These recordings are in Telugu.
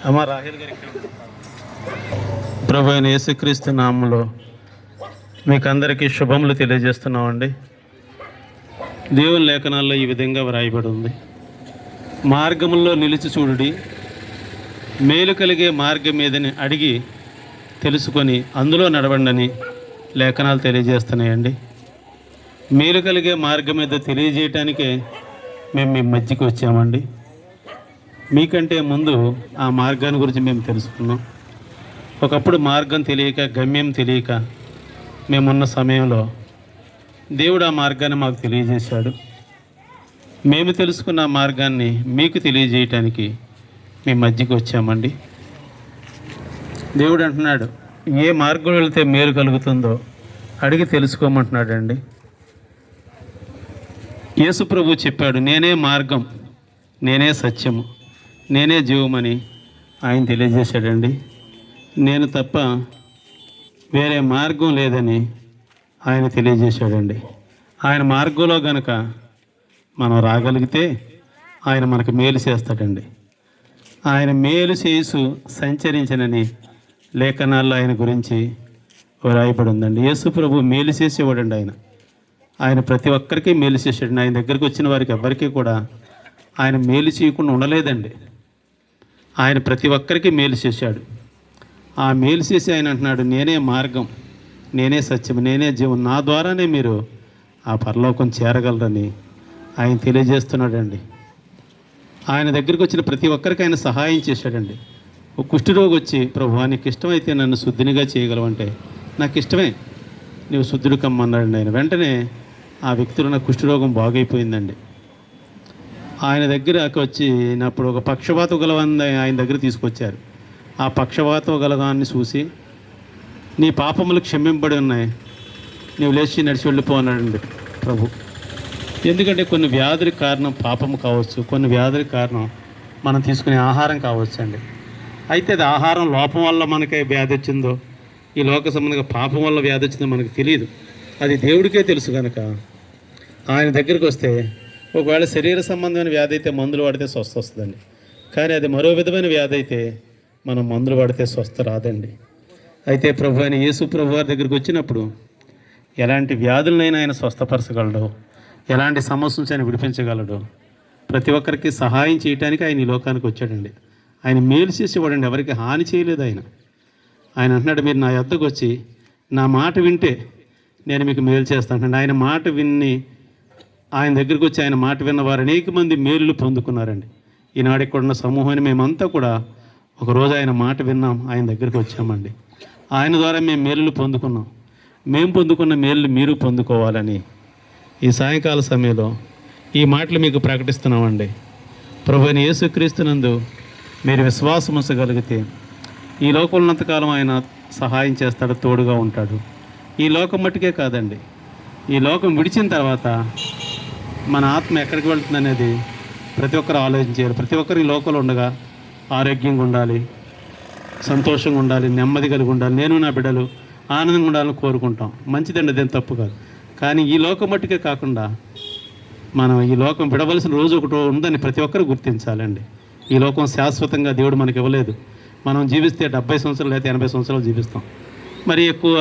అమ్మ రాహిల్ గారికి ప్రభు అయిన యేసుక్రీస్తు నామములో మీకు అందరికీ శుభములు తెలియజేస్తున్నామండి. దేవుని లేఖనాల్లో ఈ విధంగా వ్రాయబడి ఉంది. మార్గముల్లో నిలిచి చూడుడి, మేలు కలిగే మార్గం మీదని అడిగి తెలుసుకొని అందులో నడవండని లేఖనాలు తెలియజేస్తున్నాయండి. మేలు కలిగే మార్గం మీద తెలియజేయటానికే మేము మీ మధ్యకి వచ్చామండి. మీకంటే ముందు ఆ మార్గాన్ని గురించి మేము తెలుసుకున్నాం. ఒకప్పుడు మార్గం తెలియక, గమ్యం తెలియక మేమున్న సమయంలో దేవుడు ఆ మార్గాన్ని మాకు తెలియజేశాడు. మేము తెలుసుకున్న మార్గాన్ని మీకు తెలియజేయటానికి మీ మధ్యకి వచ్చామండి. దేవుడు అంటున్నాడు, ఏ మార్గం వెళితే మేలు కలుగుతుందో అడిగి తెలుసుకోమంటున్నాడండి. యేసు ప్రభు చెప్పాడు, నేనే మార్గం, నేనే సత్యము, నేనే జీవమని ఆయన తెలియజేశాడండి. నేను తప్ప వేరే మార్గం లేదని ఆయన తెలియజేశాడండి. ఆయన మార్గంలో గనక మనం రాగలిగితే ఆయన మనకు మేలు చేస్తాడండి. ఆయన మేలు చేసు సంచరించనని లేఖనాల్లో ఆయన గురించి రాయబడి ఉందండి. యేసు ప్రభు మేలు చేసేవాడండి. ఆయన ప్రతి ఒక్కరికి మేలు చేశాడండి. ఆయన దగ్గరికి వచ్చిన వారికి ఎవరికి కూడా ఆయన మేలు చేయకుండా ఉండలేదండి. ఆయన ప్రతి ఒక్కరికి మేలు చేశాడు. ఆ మేలు చేసి ఆయన అంటున్నాడు, నేనే మార్గం, నేనే సత్యం, నేనే జీవం, నా ద్వారానే మీరు ఆ పరలోకం చేరగలరని ఆయన తెలియజేస్తున్నాడండి. ఆయన దగ్గరికి వచ్చిన ప్రతి ఒక్కరికి ఆయన సహాయం చేశాడండి. ఒక కుష్ఠరోగి వచ్చి, ప్రభు నీకు ఇష్టమైతే నన్ను శుద్ధినిగా చేయగలవంటే, నాకు ఇష్టమే, నీవు శుద్ధుడు కమ్మన్నాడండి. ఆయన వెంటనే ఆ వ్యక్తిలో నా కుష్ఠరోగం బాగైపోయిందండి. ఆయన దగ్గరకు వచ్చినప్పుడు ఒక పక్షవాత గలవాన్ని ఆయన దగ్గర తీసుకొచ్చారు. ఆ పక్షవాత గలవాన్ని చూసి, నీ పాపములు క్షమింపబడి ఉన్నాయి, నీవు లేచి నడిచి వెళ్ళిపో అన్నాడండి ప్రభు. ఎందుకంటే కొన్ని వ్యాధులకు కారణం పాపము కావచ్చు, కొన్ని వ్యాధులకు కారణం మనం తీసుకునే ఆహారం కావచ్చు అండి. అయితే అది ఆహారం లోపం వల్ల మనకి వ్యాధి వచ్చిందో, ఈ లోక సంబంధంగా పాపం వల్ల వ్యాధి వచ్చిందో మనకు తెలియదు. అది దేవుడికే తెలుసు కనుక ఆయన దగ్గరికి వస్తే, ఒకవేళ శరీర సంబంధమైన వ్యాధి అయితే మందులు వాడితే స్వస్థ వస్తుందండి. కానీ అది మరో విధమైన వ్యాధి అయితే మనం మందులు వాడితే స్వస్థ రాదండి. అయితే ప్రభు అయిన యేసు ప్రభు వారి దగ్గరికి వచ్చినప్పుడు ఎలాంటి వ్యాధులనైనా ఆయన స్వస్థపరచగలడు, ఎలాంటి సమస్య నుంచి ఆయన విడిపించగలడు. ప్రతి ఒక్కరికి సహాయం చేయడానికి ఆయన ఈ లోకానికి వచ్చాడండి. ఆయన మేలు చేసేవాడండి, ఎవరికి హాని చేయలేదు. ఆయన అంటున్నాడు, మీరు నా యొద్దకు వచ్చి నా మాట వింటే నేను మీకు మేలు చేస్తాను. ఆయన మాట విని, ఆయన దగ్గరికి వచ్చి ఆయన మాట విన్నవారు అనేక మంది మేలులు పొందుకున్నారండి. ఈనాడు ఇక్కడ ఉన్న సమూహాన్ని మేమంతా కూడా ఒకరోజు ఆయన మాట విన్నాం, ఆయన దగ్గరికి వచ్చామండి. ఆయన ద్వారా మేము మేలులు పొందుకున్నాం. మేము పొందుకున్న మేలులు మీరు పొందుకోవాలని ఈ సాయంకాల సమయంలో ఈ మాటలు మీకు ప్రకటిస్తున్నామండి. ప్రభువైన యేసుక్రీస్తునందు మీరు విశ్వాసం ఉంచగలిగితే ఈ లోకం ఉన్నంతకాలం ఆయన సహాయం చేస్తాడు, తోడుగా ఉంటాడు. ఈ లోకం మట్టుకే కాదండి, ఈ లోకం విడిచిన తర్వాత మన ఆత్మ ఎక్కడికి వెళ్తుంది అనేది ప్రతి ఒక్కరు ఆలోచించారు. ప్రతి ఒక్కరు ఈ లోకంలో ఉండగా ఆరోగ్యంగా ఉండాలి, సంతోషంగా ఉండాలి, నెమ్మది కలిగి ఉండాలి, నేను నా బిడ్డలు ఆనందంగా ఉండాలని కోరుకుంటాం. మంచిదండి, అదేం తప్పు కాదు. కానీ ఈ లోకం మట్టుకే కాకుండా మనం ఈ లోకం విడవలసిన రోజు ఒకటి ఉందని ప్రతి ఒక్కరు గుర్తించాలండి. ఈ లోకం శాశ్వతంగా దేవుడు మనకి ఇవ్వలేదు. మనం జీవిస్తే 70 సంవత్సరాలు లేదా 80 సంవత్సరాలు జీవిస్తాం. మరి ఎక్కువ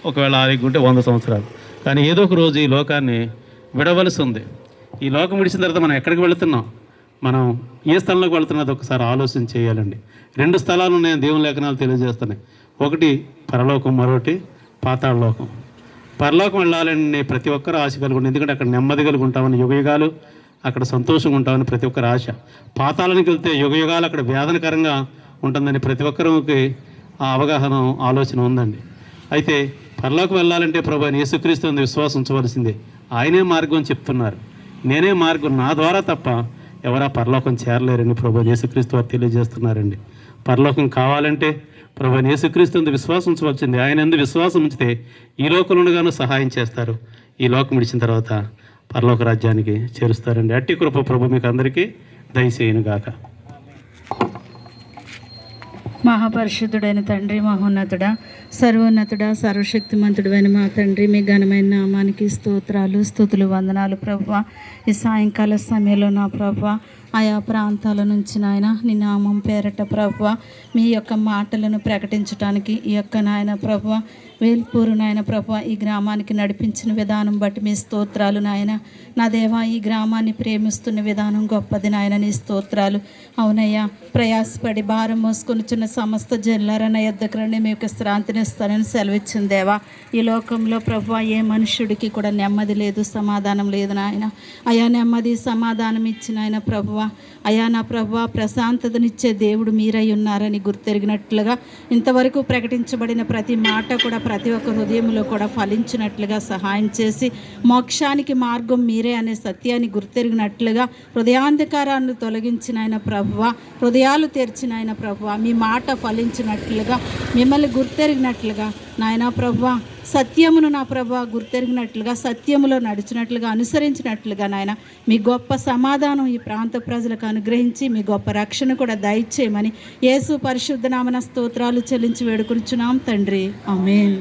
ఒకవేళ ఆరోగ్యం ఉంటే 100 సంవత్సరాలు. కానీ ఏదో ఒక రోజు ఈ లోకాన్ని విడవలసి ఉంది. ఈ లోకం విడిచిన తర్వాత మనం ఎక్కడికి వెళుతున్నాం, మనం ఏ స్థలంలోకి వెళుతున్నది ఒకసారి ఆలోచన చేయాలండి. 2 స్థలాలు ఉన్నాయి, దేవుని లేఖనాలు తెలియజేస్తున్నాయి. ఒకటి పరలోకం, మరొకటి పాతాళలోకం. పరలోకం వెళ్ళాలని ప్రతి ఒక్కరు ఆశ కలిగి ఉంటుంది. ఎందుకంటే అక్కడ నెమ్మది కలిగి ఉంటామని, యుగయుగాలు అక్కడ సంతోషంగా ఉంటామని ప్రతి ఒక్కరు ఆశ. పాతాళానికి వెళ్తే యుగయుగాలు అక్కడ వేదనకరంగా ఉంటుందని ప్రతి ఒక్కరికి ఆ అవగాహన, ఆలోచన ఉందండి. అయితే పరలోకం వెళ్ళాలంటే ప్రభు అయిన యేసుక్రీస్తు నందు విశ్వాసం ఉంచవలసిందే. ఆయనే మార్గం చెప్తున్నారు. నేనే మార్గం, నా ద్వారా తప్ప ఎవరా పరలోకం చేరలేరని ప్రభు అయిన యేసుక్రీస్తు వారు తెలియజేస్తున్నారండి. పరలోకం కావాలంటే ప్రభు అయిన యేసుక్రీస్తు నందు విశ్వాసం ఉంచవలసింది. ఆయన యందు విశ్వాసం ఉంచితే ఈ లోకంలోగాను సహాయం చేస్తారు. ఈ లోకం విడిచిన తర్వాత పరలోక రాజ్యానికి చేరుస్తారండి. అట్టి కృప ప్రభు మీకు అందరికీ దయచేయునుగాక. మహాపరిశుద్ధుడైన తండ్రి, మహోన్నతుడా, సర్వోన్నతుడా, సర్వశక్తిమంతుడు అయిన మా తండ్రి, మీ ఘనమైన నామానికి స్తోత్రాలు, స్తుతులు, వందనాలు ప్రభువా. ఈ సాయంకాల సమయంలో నా ప్రభువా ఆయా ప్రాంతాల నుంచి నాయన నీ నామం పేరట ప్రభువ మీ యొక్క మాటలను ప్రకటించడానికి ఈ యొక్క నాయన ప్రభువ వేల్పూరు నాయన ప్రభువ ఈ గ్రామానికి నడిపించిన విధానం బట్టి మీ స్తోత్రాలు నాయన. నా దేవా, ఈ గ్రామాన్ని ప్రేమిస్తున్న విధానం గొప్పది నాయన, నీ స్తోత్రాలు. అవునయ్యా, ప్రయాసపడి భారం మోసుకొనిచున్న సమస్త జనులారా నా యొద్దకు రండి, మీకు శ్రాంతినిస్తానని సెలవిచ్చింది దేవా. ఈ లోకంలో ప్రభువా ఏ మనుష్యుడికి కూడా నెమ్మది లేదు, సమాధానం లేదు నాయన. అయా నెమ్మది సమాధానం ఇచ్చిన ఆయన ప్రభువా, అయా నా ప్రభువా ప్రశాంతతనిచ్చే దేవుడు మీరై ఉన్నారని గుర్తెరిగినట్లుగా ఇంతవరకు ప్రకటించబడిన ప్రతి మాట కూడా ప్రతి ఒక్క హృదయంలో కూడా ఫలించినట్లుగా సహాయం చేసి మోక్షానికి మార్గం మీరే అనే సత్యాన్ని గుర్తెరిగినట్లుగా హృదయాంధకారాన్ని తొలగించిన ఆయన ప్రభువా, హృదయాలు తెరిచిన ఆయన ప్రభువా, మీ మాట ఫలించినట్లుగా మిమ్మల్ని గుర్తెరిగినట్లుగా నాయనా ప్రభువా, సత్యమును నా ప్రభువా గుర్తెరిగినట్లుగా సత్యములో నడిచినట్లుగా అనుసరించినట్లుగా నాయన మీ గొప్ప సమాధానం ఈ ప్రాంత ప్రజలకు అనుగ్రహించి మీ గొప్ప రక్షణ కూడా దయచేయమని యేసు పరిశుద్ధ నామన స్తోత్రాలు చెల్లించి వేడుకొనుచున్నాం తండ్రి. ఆమేన్.